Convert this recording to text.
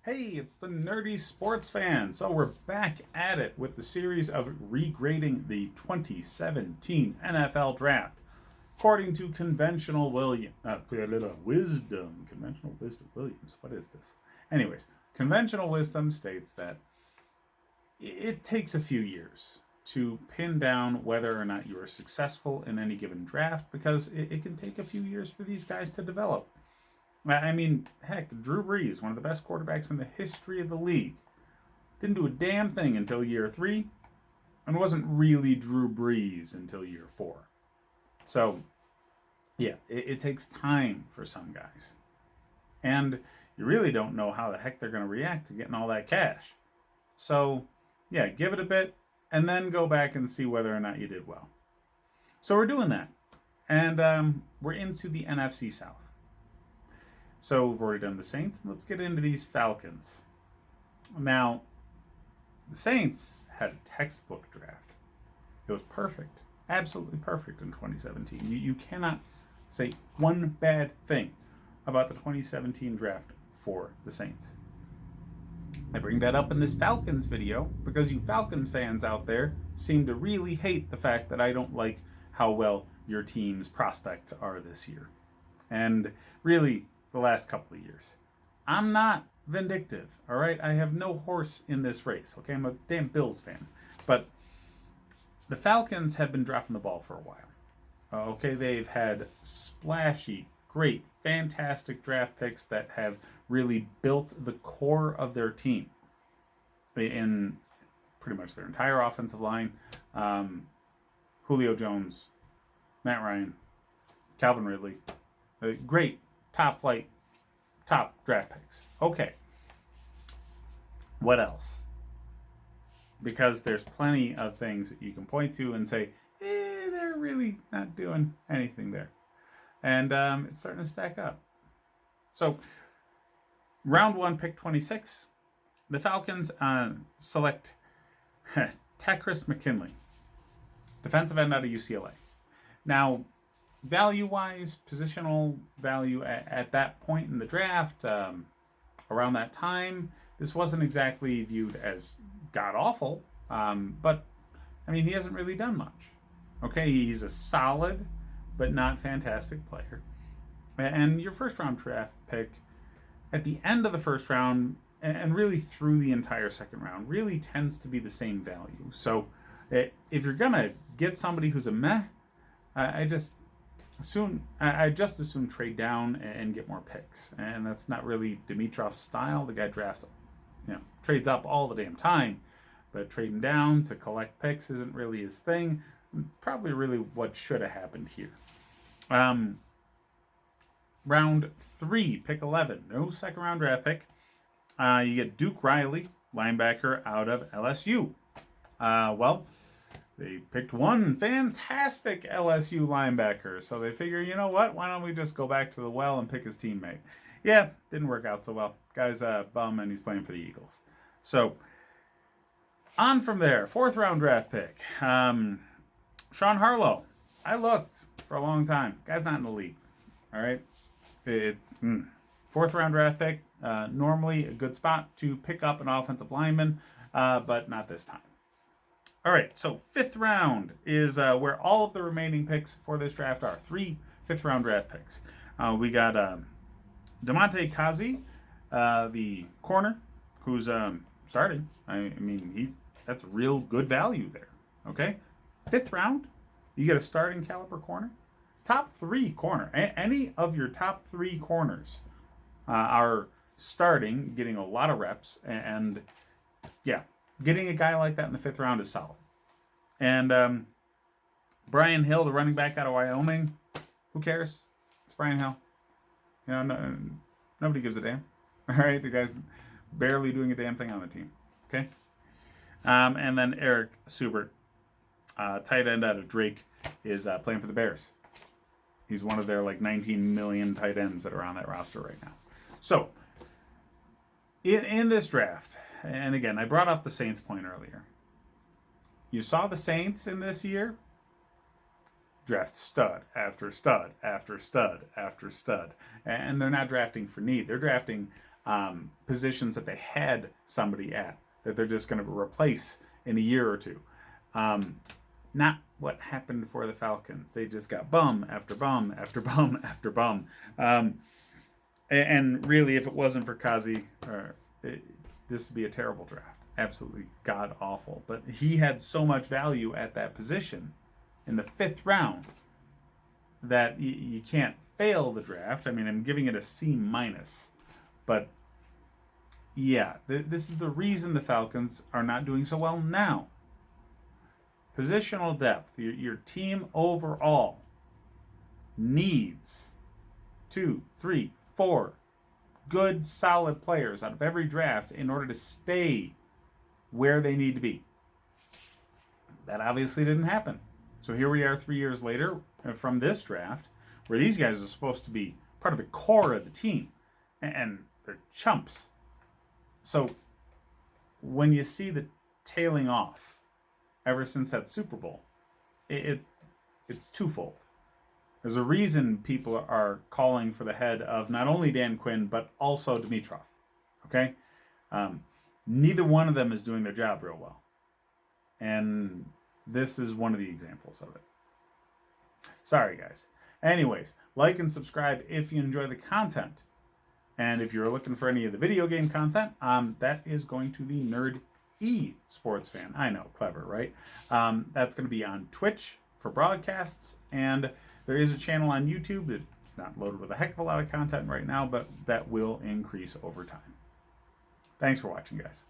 Hey, it's the Nerdy Sports Fan. So we're back at it with the series of regrading the 2017 NFL Draft. According to conventional wisdom Williams, what is this? Anyways, conventional wisdom states that it takes a few years to pin down whether or not you are successful in any given draft because it can take a few years for these guys to develop. I mean, heck, Drew Brees, one of the best quarterbacks in the history of the league, didn't do a damn thing until year 3, and wasn't really Drew Brees until year 4. So, yeah, it takes time for some guys. And you really don't know how the heck they're going to react to getting all that cash. So, yeah, give it a bit, and then go back and see whether or not you did well. So we're doing that. And we're into the NFC South. So we've already done the Saints. Let's get into these Falcons. Now, the Saints had a textbook draft. It was perfect. Absolutely perfect in 2017. You cannot say one bad thing about the 2017 draft for the Saints. I bring that up in this Falcons video because you Falcons fans out there seem to really hate the fact that I don't like how well your team's prospects are this year. And really, the last couple of years. I'm not vindictive, all right? I have no horse in this race, okay? I'm a damn Bills fan. But the Falcons have been dropping the ball for a while. Okay, they've had splashy, great, fantastic draft picks that have really built the core of their team in pretty much their entire offensive line. Julio Jones, Matt Ryan, Calvin Ridley. Great. Top flight, top draft picks. Okay. What else? Because there's plenty of things that you can point to and say, they're really not doing anything there. And it's starting to stack up. So, round 1, pick 26. The Falcons select Takris McKinley, defensive end out of UCLA. Now, value-wise, positional value at that point in the draft, around that time, this wasn't exactly viewed as god-awful, but, I mean, he hasn't really done much. Okay, he's a solid, but not fantastic player. And your first-round draft pick, at the end of the first round, and really through the entire second round, really tends to be the same value. So, if you're going to get somebody who's a meh, I just assume trade down and get more picks. And that's not really Dimitrov's style. The guy drafts, trades up all the damn time. But trading down to collect picks isn't really his thing. It's probably really what should have happened here. Round 3, pick 11. No second round draft pick. You get Duke Riley, linebacker out of LSU. They picked one fantastic LSU linebacker. So they figure, you know what? Why don't we just go back to the well and pick his teammate? Yeah, didn't work out so well. Guy's a bum and he's playing for the Eagles. So on from there, 4th round draft pick. Sean Harlow. I looked for a long time. Guy's not in the league. All right. 4th round draft pick. Normally a good spot to pick up an offensive lineman, but not this time. All right, so 5th round is where all of the remaining picks for this draft are. 3 5th-round draft picks. We got Damontae Kazee, the corner, who's starting. I mean, that's real good value there. Okay, 5th round, you get a starting caliber corner. Top 3 corner. Any of your top 3 corners are starting, getting a lot of reps, and yeah. Getting a guy like that in the 5th round is solid. And Brian Hill, the running back out of Wyoming, who cares? It's Brian Hill. Nobody gives a damn. All right, the guy's barely doing a damn thing on the team. Okay? And then Eric Subert, tight end out of Drake, is playing for the Bears. He's one of their 19 million tight ends that are on that roster right now. So, in this draft, and again, I brought up the Saints point earlier. You saw the Saints in this year draft stud after stud after stud after stud. And they're not drafting for need. They're drafting positions that they had somebody at that they're just going to replace in a year or two. Not what happened for the Falcons. They just got bum after bum after bum after bum. And really, if it wasn't for Kazi, this would be a terrible draft. Absolutely god awful. But he had so much value at that position in the 5th round that you can't fail the draft. I mean, I'm giving it a C-. But yeah, this is the reason the Falcons are not doing so well now. Positional depth. Your team overall needs 2, 3, 4 good, solid players out of every draft in order to stay where they need to be. That obviously didn't happen. So here we are 3 years later from this draft, where these guys are supposed to be part of the core of the team, and they're chumps. So when you see the tailing off ever since that Super Bowl, it's twofold. There's a reason people are calling for the head of not only Dan Quinn, but also Dimitrov. Okay? Neither one of them is doing their job real well. And this is one of the examples of it. Sorry, guys. Anyways, like and subscribe if you enjoy the content. And if you're looking for any of the video game content, that is going to the Nerd Sports Fan. I know, clever, right? That's going to be on Twitch for broadcasts, and there is a channel on YouTube that's not loaded with a heck of a lot of content right now, but that will increase over time. Thanks for watching, guys.